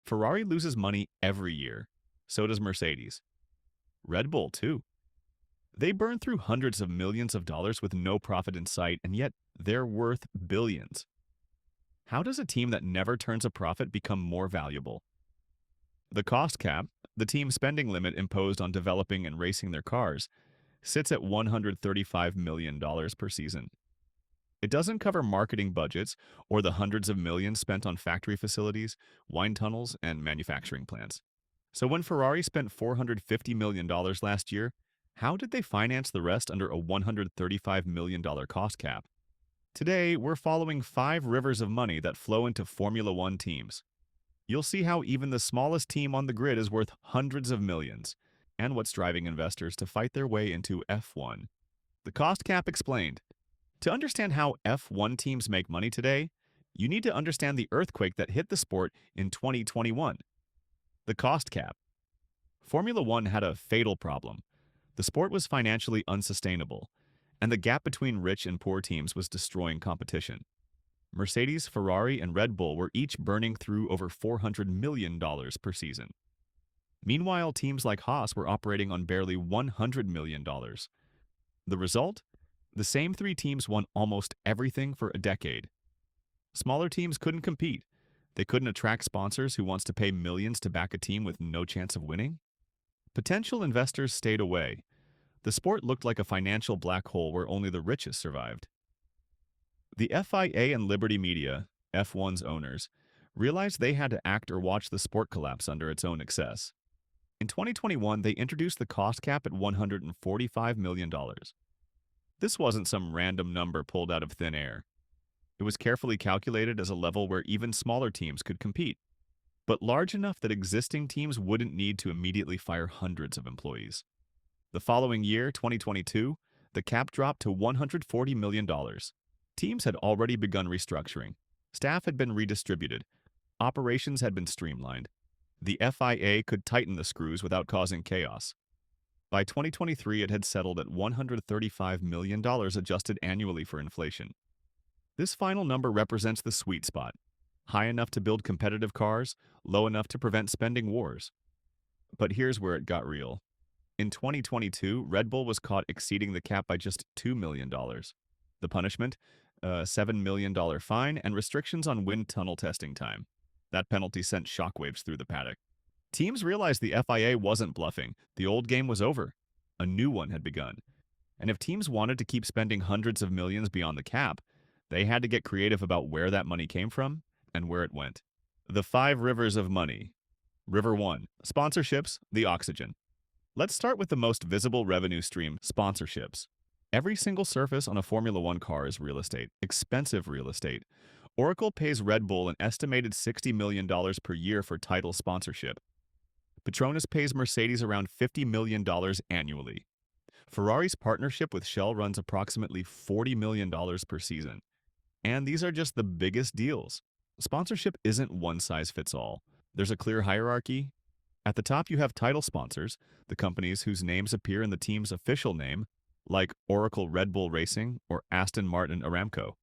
Ferrari loses money every year. So does Mercedes. Red Bull, too. They burn through hundreds of millions of dollars with no profit in sight, and yet they're worth billions. How does a team that never turns a profit become more valuable? The cost cap, the team spending limit imposed on developing and racing their cars, sits at $135 million per season. It doesn't cover marketing budgets or the hundreds of millions spent on factory facilities, wind tunnels, and manufacturing plants. So when Ferrari spent $450 million last year, how did they finance the rest under a $135 million cost cap? Today, we're following 5 rivers of money that flow into Formula One teams. You'll see how even the smallest team on the grid is worth hundreds of millions, and what's driving investors to fight their way into F1. The cost cap explained. To understand how F1 teams make money today, you need to understand the earthquake that hit the sport in 2021. The cost cap. Formula One had a fatal problem. The sport was financially unsustainable, and the gap between rich and poor teams was destroying competition. Mercedes, Ferrari, and Red Bull were each burning through over $400 million per season. Meanwhile, teams like Haas were operating on barely $100 million. The result? The same 3 teams won almost everything for a decade. Smaller teams couldn't compete. They couldn't attract sponsors who wants to pay millions to back a team with no chance of winning. Potential investors stayed away. The sport looked like a financial black hole where only the richest survived. The FIA and Liberty Media, F1's owners, realized they had to act or watch the sport collapse under its own excess. In 2021, they introduced the cost cap at $145 million. This wasn't some random number pulled out of thin air. It was carefully calculated as a level where even smaller teams could compete, but large enough that existing teams wouldn't need to immediately fire hundreds of employees. The following year, 2022, the cap dropped to $140 million. Teams had already begun restructuring. Staff had been redistributed. Operations had been streamlined. The FIA could tighten the screws without causing chaos. By 2023, it had settled at $135 million adjusted annually for inflation. This final number represents the sweet spot, high enough to build competitive cars, low enough to prevent spending wars. But here's where it got real. In 2022, Red Bull was caught exceeding the cap by just $2 million. The punishment? A $7 million fine and restrictions on wind tunnel testing time. That penalty sent shockwaves through the paddock. Teams realized the FIA wasn't bluffing. The old game was over. A new one had begun. And if teams wanted to keep spending hundreds of millions beyond the cap, they had to get creative about where that money came from and where it went. The 5 rivers of money. River 1. Sponsorships, the oxygen. Let's start with the most visible revenue stream, sponsorships. Every single surface on a Formula One car is real estate, expensive real estate. Oracle pays Red Bull an estimated $60 million per year for title sponsorship. Petronas pays Mercedes around $50 million annually. Ferrari's partnership with Shell runs approximately $40 million per season. And these are just the biggest deals. Sponsorship isn't one size fits all. There's a clear hierarchy. At the top, you have title sponsors, the companies whose names appear in the team's official name, like Oracle Red Bull Racing or Aston Martin Aramco.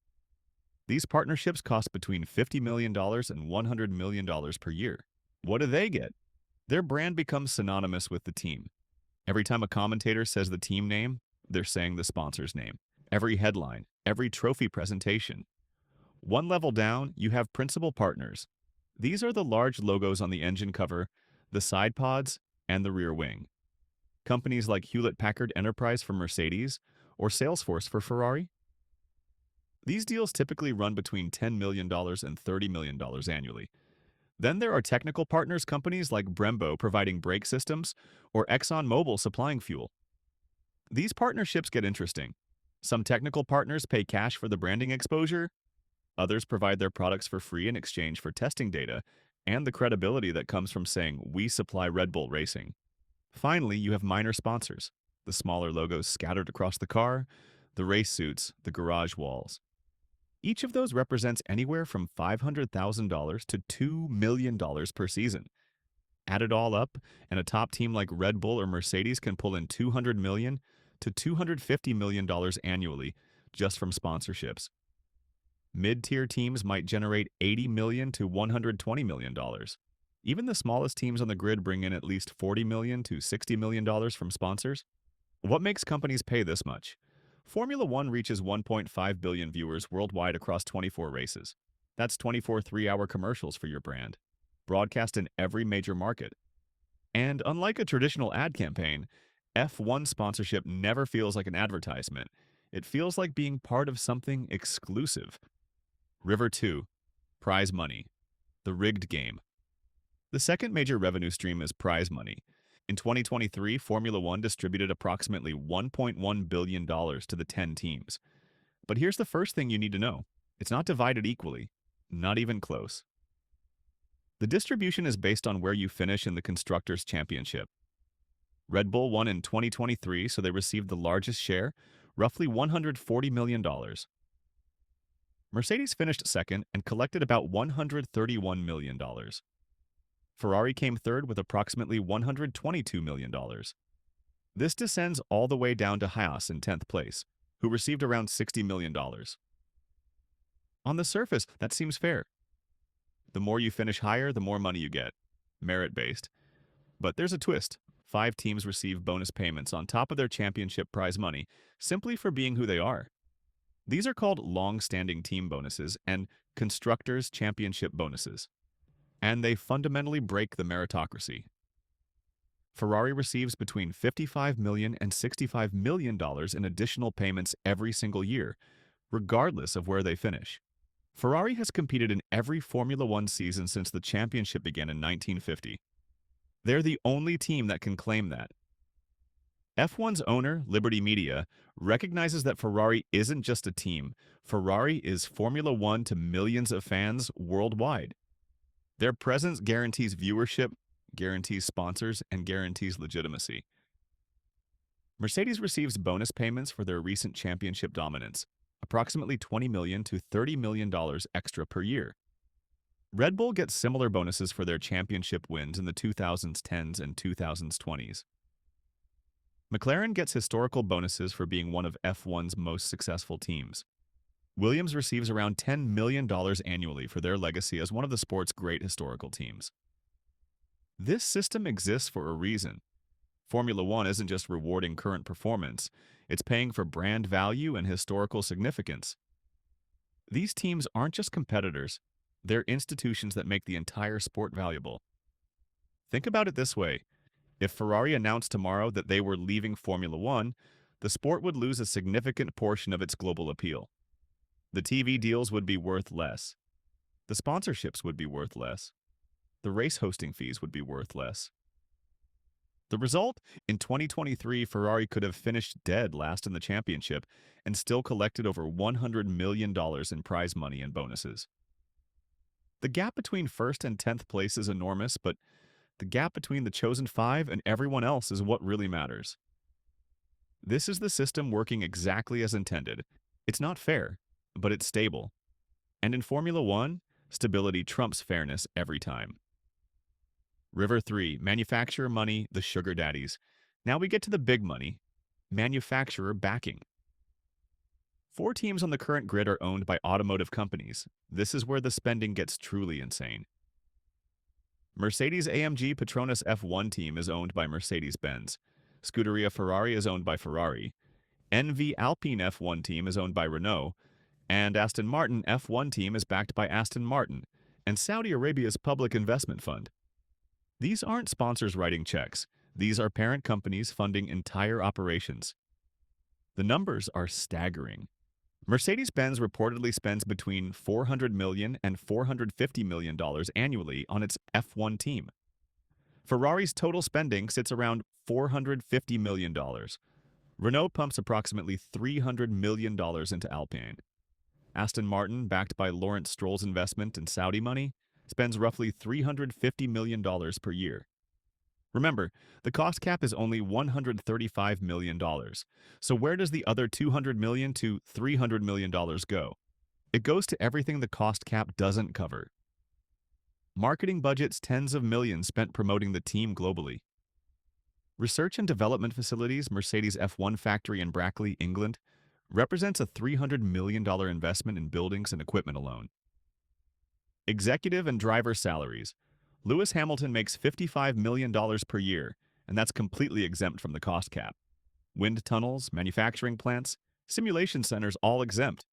These partnerships cost between $50 million and $100 million per year. What do they get? Their brand becomes synonymous with the team. Every time a commentator says the team name, they're saying the sponsor's name. Every headline, every trophy presentation. One level down, you have principal partners. These are the large logos on the engine cover, the side pods, and the rear wing. Companies like Hewlett-Packard Enterprise for Mercedes or Salesforce for Ferrari. These deals typically run between $10 million and $30 million annually. Then there are technical partners companies like Brembo providing brake systems or ExxonMobil supplying fuel. These partnerships get interesting. Some technical partners pay cash for the branding exposure. Others provide their products for free in exchange for testing data and the credibility that comes from saying, "We supply Red Bull Racing." Finally, you have minor sponsors, the smaller logos scattered across the car, the race suits, the garage walls. Each of those represents anywhere from $500,000 to $2 million per season. Add it all up, and a top team like Red Bull or Mercedes can pull in $200 million to $250 million annually just from sponsorships. Mid-tier teams might generate $80 million to $120 million. Even the smallest teams on the grid bring in at least $40 to $60 million from sponsors. What makes companies pay this much? Formula One reaches 1.5 billion viewers worldwide across 24 races. That's 24 three-hour commercials for your brand, broadcast in every major market. And unlike a traditional ad campaign, F1 sponsorship never feels like an advertisement. It feels like being part of something exclusive. River 2. Prize money. The rigged game. The second major revenue stream is prize money. In 2023, Formula One distributed approximately $1.1 billion to the 10 teams. But here's the first thing you need to know. It's not divided equally. Not even close. The distribution is based on where you finish in the Constructors' Championship. Red Bull won in 2023, so they received the largest share, roughly $140 million. Mercedes finished second and collected about $131 million. Ferrari came third with approximately $122 million. This descends all the way down to Haas in 10th place, who received around $60 million. On the surface, that seems fair. The more you finish higher, the more money you get. Merit-based. But there's a twist. 5 teams receive bonus payments on top of their championship prize money, simply for being who they are. These are called long-standing team bonuses and Constructors' Championship bonuses. And they fundamentally break the meritocracy. Ferrari receives between $55 million and $65 million in additional payments every single year, regardless of where they finish. Ferrari has competed in every Formula One season since the championship began in 1950. They're the only team that can claim that. F1's owner, Liberty Media, recognizes that Ferrari isn't just a team. Ferrari is Formula One to millions of fans worldwide. Their presence guarantees viewership, guarantees sponsors, and guarantees legitimacy. Mercedes receives bonus payments for their recent championship dominance, approximately $20 million to $30 million extra per year. Red Bull gets similar bonuses for their championship wins in the 2010s and 2020s. McLaren gets historical bonuses for being one of F1's most successful teams. Williams receives around $10 million annually for their legacy as one of the sport's great historical teams. This system exists for a reason. Formula One isn't just rewarding current performance, it's paying for brand value and historical significance. These teams aren't just competitors, they're institutions that make the entire sport valuable. Think about it this way. If Ferrari announced tomorrow that they were leaving Formula One, the sport would lose a significant portion of its global appeal. The TV deals would be worth less. The sponsorships would be worth less. The race hosting fees would be worth less. The result? In 2023, Ferrari could have finished dead last in the championship and still collected over $100 million in prize money and bonuses. The gap between first and 10th place is enormous, but the gap between the chosen 5 and everyone else is what really matters. This is the system working exactly as intended. It's not fair, but it's stable. And in Formula One, stability trumps fairness every time. River 3, manufacturer money, the sugar daddies. Now we get to the big money, manufacturer backing. 4 teams on the current grid are owned by automotive companies. This is where the spending gets truly insane. Mercedes-AMG Petronas F1 team is owned by Mercedes-Benz. Scuderia Ferrari is owned by Ferrari. NV Alpine F1 team is owned by Renault. And Aston Martin F1 team is backed by Aston Martin and Saudi Arabia's public investment fund. These aren't sponsors writing checks. These are parent companies funding entire operations. The numbers are staggering. Mercedes-Benz reportedly spends between $400 million and $450 million annually on its F1 team. Ferrari's total spending sits around $450 million. Renault pumps approximately $300 million into Alpine. Aston Martin, backed by Lawrence Stroll's investment and Saudi money, spends roughly $350 million per year. Remember, the cost cap is only $135 million. So where does the other $200 million to $300 million go? It goes to everything the cost cap doesn't cover. Marketing budgets tens of millions spent promoting the team globally. Research and development facilities, Mercedes F1 factory in Brackley, England, represents a $300 million investment in buildings and equipment alone. Executive and driver salaries. Lewis Hamilton makes $55 million per year, and that's completely exempt from the cost cap. Wind tunnels, manufacturing plants, simulation centers all exempt.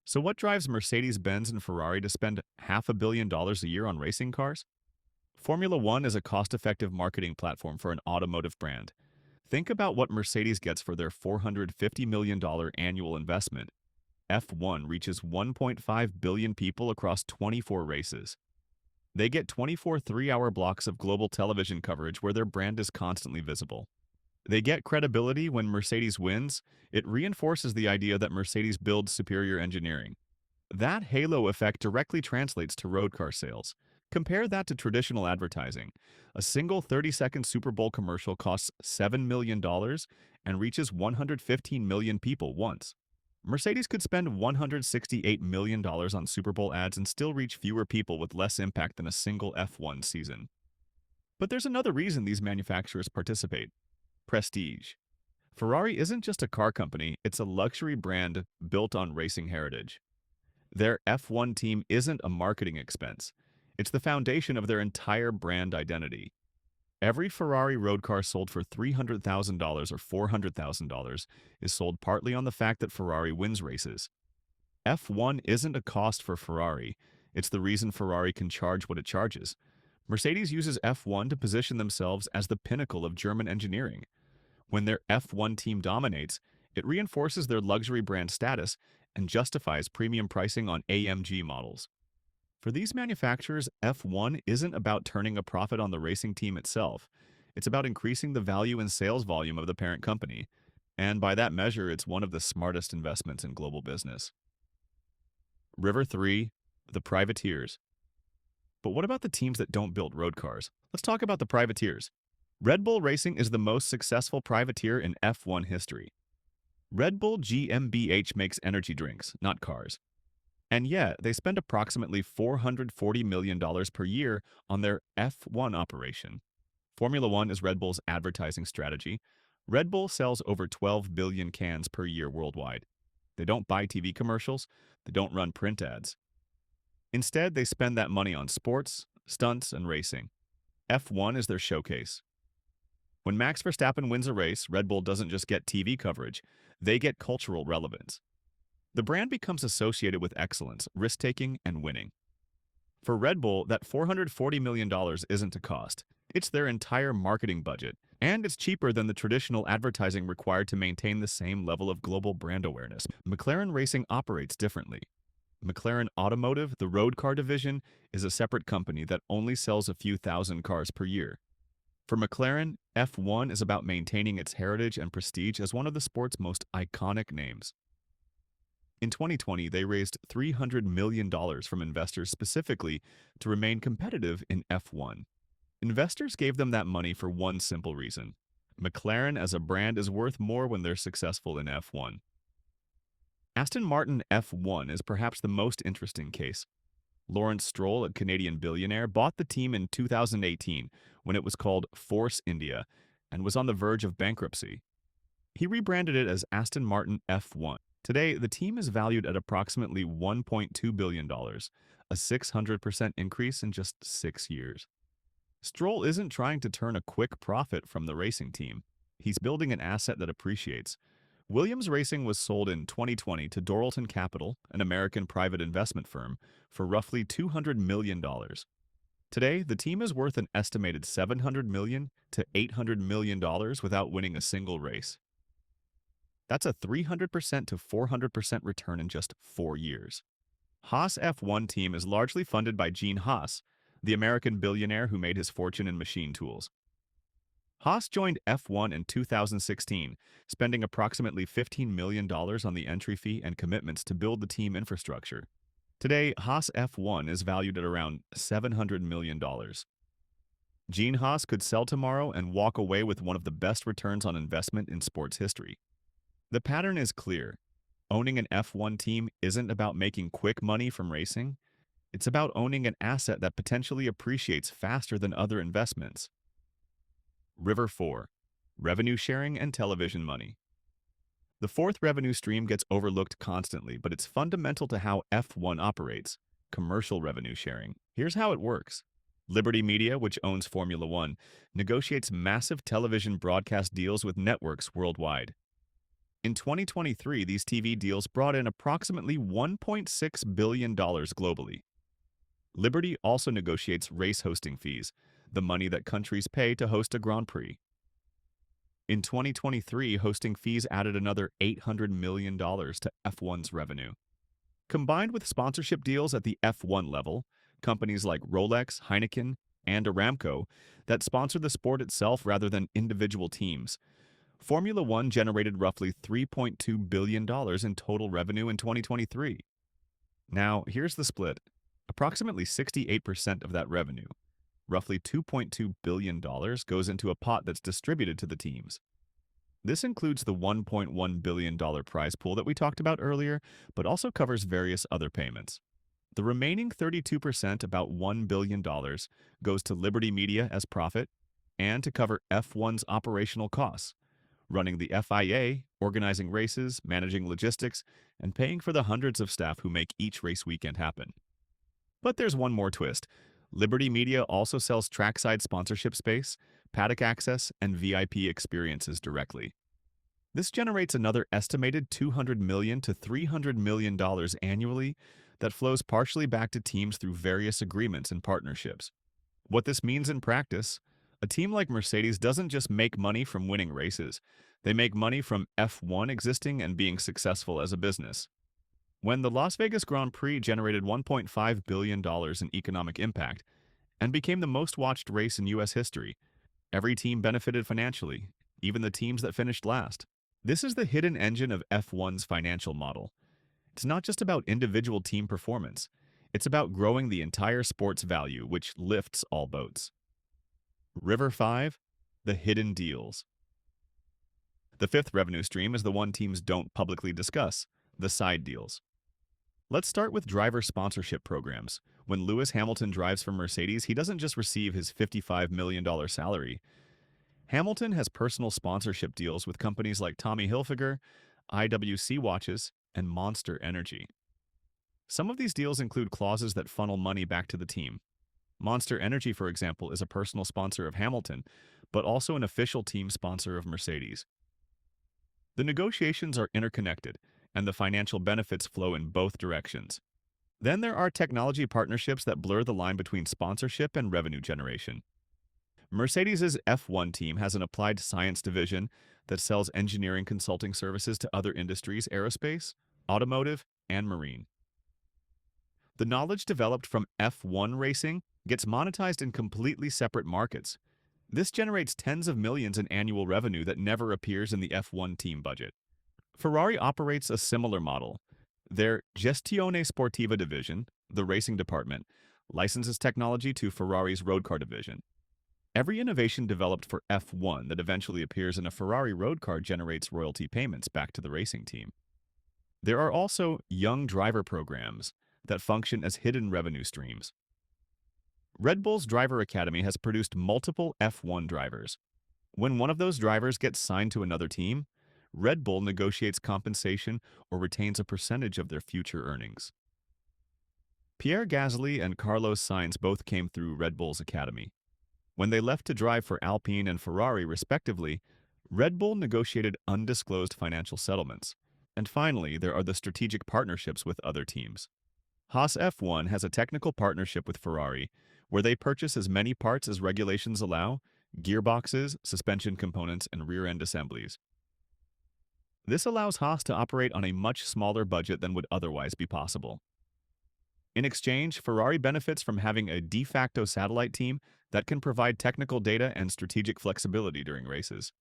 So what drives Mercedes-Benz and Ferrari to spend $500 million a year on racing cars? Formula One is a cost-effective marketing platform for an automotive brand. Think about what Mercedes gets for their $450 million annual investment. F1 reaches 1.5 billion people across 24 races. They get 24 three-hour blocks of global television coverage where their brand is constantly visible. They get credibility when Mercedes wins. It reinforces the idea that Mercedes builds superior engineering. That halo effect directly translates to road car sales. Compare that to traditional advertising. A single 30-second Super Bowl commercial costs $7 million and reaches 115 million people once. Mercedes could spend $168 million on Super Bowl ads and still reach fewer people with less impact than a single F1 season. But there's another reason these manufacturers participate: prestige. Ferrari isn't just a car company, it's a luxury brand built on racing heritage. Their F1 team isn't a marketing expense. It's the foundation of their entire brand identity. Every Ferrari road car sold for $300,000 or $400,000 is sold partly on the fact that Ferrari wins races. F1 isn't a cost for Ferrari. It's the reason Ferrari can charge what it charges. Mercedes uses F1 to position themselves as the pinnacle of German engineering. When their F1 team dominates, it reinforces their luxury brand status and justifies premium pricing on AMG models. For these manufacturers, F1 isn't about turning a profit on the racing team itself. It's about increasing the value and sales volume of the parent company. And by that measure, it's one of the smartest investments in global business. River 3, the privateers. But what about the teams that don't build road cars? Let's talk about the privateers. Red Bull Racing is the most successful privateer in F1 history. Red Bull GmbH makes energy drinks, not cars. And yet, they spend approximately $440 million per year on their F1 operation. Formula One is Red Bull's advertising strategy. Red Bull sells over 12 billion cans per year worldwide. They don't buy TV commercials. They don't run print ads. Instead, they spend that money on sports, stunts, and racing. F1 is their showcase. When Max Verstappen wins a race, Red Bull doesn't just get TV coverage. They get cultural relevance. The brand becomes associated with excellence, risk-taking, and winning. For Red Bull, that $440 million isn't a cost. It's their entire marketing budget, and it's cheaper than the traditional advertising required to maintain the same level of global brand awareness. McLaren Racing operates differently. McLaren Automotive, the road car division, is a separate company that only sells a few thousand cars per year. For McLaren, F1 is about maintaining its heritage and prestige as one of the sport's most iconic names. In 2020, they raised $300 million from investors specifically to remain competitive in F1. Investors gave them that money for one simple reason: McLaren as a brand is worth more when they're successful in F1. Aston Martin F1 is perhaps the most interesting case. Lawrence Stroll, a Canadian billionaire, bought the team in 2018 when it was called Force India and was on the verge of bankruptcy. He rebranded it as Aston Martin F1. Today, the team is valued at approximately $1.2 billion, a 600% increase in just 6 years. Stroll isn't trying to turn a quick profit from the racing team. He's building an asset that appreciates. Williams Racing was sold in 2020 to Doralton Capital, an American private investment firm, for roughly $200 million. Today, the team is worth an estimated $700 million to $800 million without winning a single race. That's a 300% to 400% return in just 4 years. Haas F1 team is largely funded by Gene Haas, the American billionaire who made his fortune in machine tools. Haas joined F1 in 2016, spending approximately $15 million on the entry fee and commitments to build the team infrastructure. Today, Haas F1 is valued at around $700 million. Gene Haas could sell tomorrow and walk away with one of the best returns on investment in sports history. The pattern is clear. Owning an F1 team isn't about making quick money from racing. It's about owning an asset that potentially appreciates faster than other investments. River 4. Revenue sharing and television money. The fourth revenue stream gets overlooked constantly, but it's fundamental to how F1 operates: commercial revenue sharing. Here's how it works. Liberty Media, which owns Formula One, negotiates massive television broadcast deals with networks worldwide. In 2023, these TV deals brought in approximately $1.6 billion globally. Liberty also negotiates race hosting fees, the money that countries pay to host a Grand Prix. In 2023, hosting fees added another $800 million to F1's revenue. Combined with sponsorship deals at the F1 level, companies like Rolex, Heineken, and Aramco that sponsor the sport itself rather than individual teams, Formula One generated roughly $3.2 billion in total revenue in 2023. Now, here's the split. Approximately 68% of that revenue, roughly $2.2 billion, goes into a pot that's distributed to the teams. This includes the $1.1 billion prize pool that we talked about earlier, but also covers various other payments. The remaining 32%, about $1 billion, goes to Liberty Media as profit and to cover F1's operational costs, running the FIA, organizing races, managing logistics, and paying for the hundreds of staff who make each race weekend happen. But there's one more twist. Liberty Media also sells trackside sponsorship space, paddock access, and VIP experiences directly. This generates another estimated $200 million to $300 million annually that flows partially back to teams through various agreements and partnerships. What this means in practice, a team like Mercedes doesn't just make money from winning races. They make money from F1 existing and being successful as a business. When the Las Vegas Grand Prix generated $1.5 billion in economic impact and became the most watched race in U.S. history, every team benefited financially, even the teams that finished last. This is the hidden engine of F1's financial model. It's not just about individual team performance. It's about growing the entire sport's value, which lifts all boats. River 5, the hidden deals. The fifth revenue stream is the one teams don't publicly discuss, the side deals. Let's start with driver sponsorship programs. When Lewis Hamilton drives for Mercedes, he doesn't just receive his $55 million salary. Hamilton has personal sponsorship deals with companies like Tommy Hilfiger, IWC Watches, and Monster Energy. Some of these deals include clauses that funnel money back to the team. Monster Energy, for example, is a personal sponsor of Hamilton, but also an official team sponsor of Mercedes. The negotiations are interconnected, and the financial benefits flow in both directions. Then there are technology partnerships that blur the line between sponsorship and revenue generation. Mercedes' F1 team has an applied science division that sells engineering consulting services to other industries, aerospace, automotive, and marine. The knowledge developed from F1 racing gets monetized in completely separate markets. This generates tens of millions in annual revenue that never appears in the F1 team budget. Ferrari operates a similar model. Their Gestione Sportiva division, the racing department, licenses technology to Ferrari's road car division. Every innovation developed for F1 that eventually appears in a Ferrari road car generates royalty payments back to the racing team. There are also young driver programs that function as hidden revenue streams. Red Bull's Driver Academy has produced multiple F1 drivers. When one of those drivers gets signed to another team, Red Bull negotiates compensation or retains a percentage of their future earnings. Pierre Gasly and Carlos Sainz both came through Red Bull's academy. When they left to drive for Alpine and Ferrari, respectively, Red Bull negotiated undisclosed financial settlements. And finally, there are the strategic partnerships with other teams. Haas F1 has a technical partnership with Ferrari, where they purchase as many parts as regulations allow, gearboxes, suspension components, and rear-end assemblies. This allows Haas to operate on a much smaller budget than would otherwise be possible. In exchange, Ferrari benefits from having a de facto satellite team that can provide technical data and strategic flexibility during races.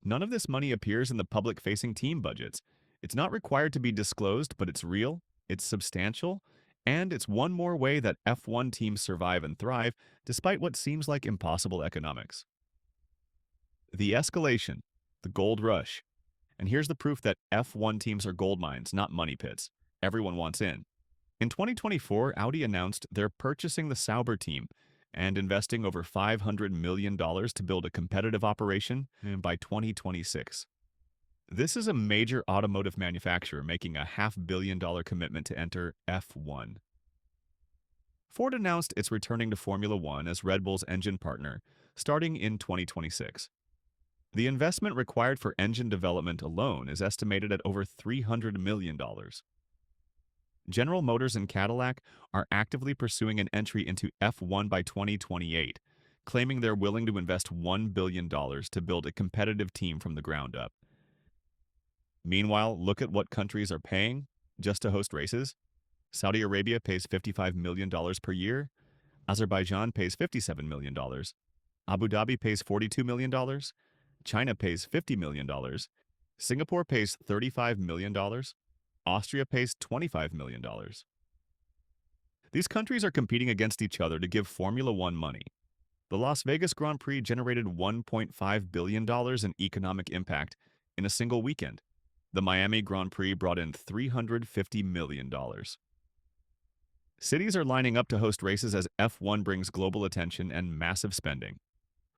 None of this money appears in the public-facing team budgets. It's not required to be disclosed, but it's real, it's substantial, and it's one more way that F1 teams survive and thrive despite what seems like impossible economics. The escalation, the gold rush. And here's the proof that F1 teams are gold mines, not money pits. Everyone wants in. In 2024, Audi announced they're purchasing the Sauber team and investing over $500 million to build a competitive operation by 2026. This is a major automotive manufacturer making a $500 million commitment to enter F1. Ford announced it's returning to Formula One as Red Bull's engine partner, starting in 2026. The investment required for engine development alone is estimated at over $300 million. General Motors and Cadillac are actively pursuing an entry into F1 by 2028, claiming they're willing to invest $1 billion to build a competitive team from the ground up. Meanwhile, look at what countries are paying just to host races. Saudi Arabia pays $55 million per year. Azerbaijan pays $57 million. Abu Dhabi pays $42 million. China pays $50 million. Singapore pays $35 million. Austria pays $25 million. These countries are competing against each other to give Formula One money. The Las Vegas Grand Prix generated $1.5 billion in economic impact in a single weekend. The Miami Grand Prix brought in $350 million. Cities are lining up to host races as F1 brings global attention and massive spending.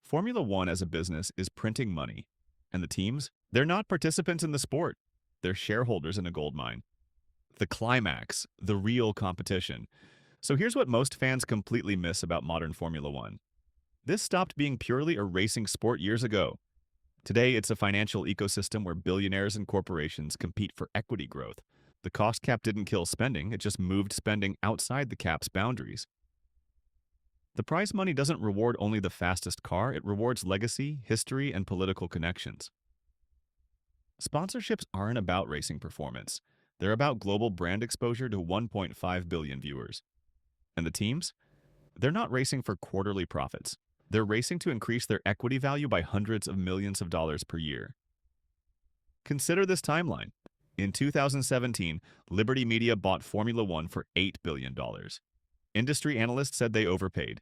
Formula One as a business is printing money. And the teams? They're not participants in the sport. They're shareholders in a gold mine. The climax, the real competition. So here's what most fans completely miss about modern Formula One. This stopped being purely a racing sport years ago. Today, it's a financial ecosystem where billionaires and corporations compete for equity growth. The cost cap didn't kill spending, it just moved spending outside the cap's boundaries. The prize money doesn't reward only the fastest car, it rewards legacy, history, and political connections. Sponsorships aren't about racing performance. They're about global brand exposure to 1.5 billion viewers. And the teams? They're not racing for quarterly profits. They're racing to increase their equity value by hundreds of millions of dollars per year. Consider this timeline. In 2017, Liberty Media bought Formula One for $8 billion. Industry analysts said they overpaid.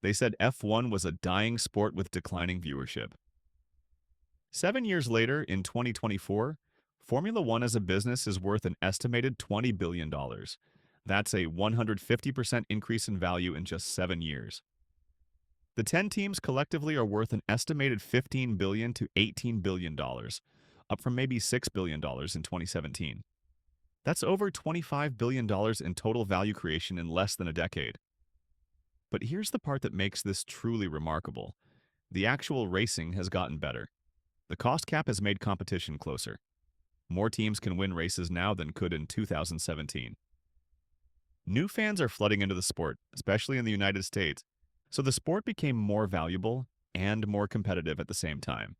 They said F1 was a dying sport with declining viewership. 7 years later, in 2024, Formula One as a business is worth an estimated $20 billion. That's a 150% increase in value in just 7 years. The 10 teams collectively are worth an estimated $15 billion to $18 billion, up from maybe $6 billion in 2017. That's over $25 billion in total value creation in less than a decade. But here's the part that makes this truly remarkable. The actual racing has gotten better. The cost cap has made competition closer. More teams can win races now than could in 2017. New fans are flooding into the sport, especially in the United States, so the sport became more valuable and more competitive at the same time.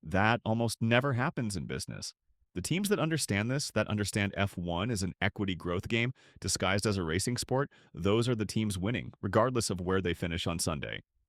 That almost never happens in business. The teams that understand this, that understand F1 is an equity growth game disguised as a racing sport, those are the teams winning, regardless of where they finish on Sunday.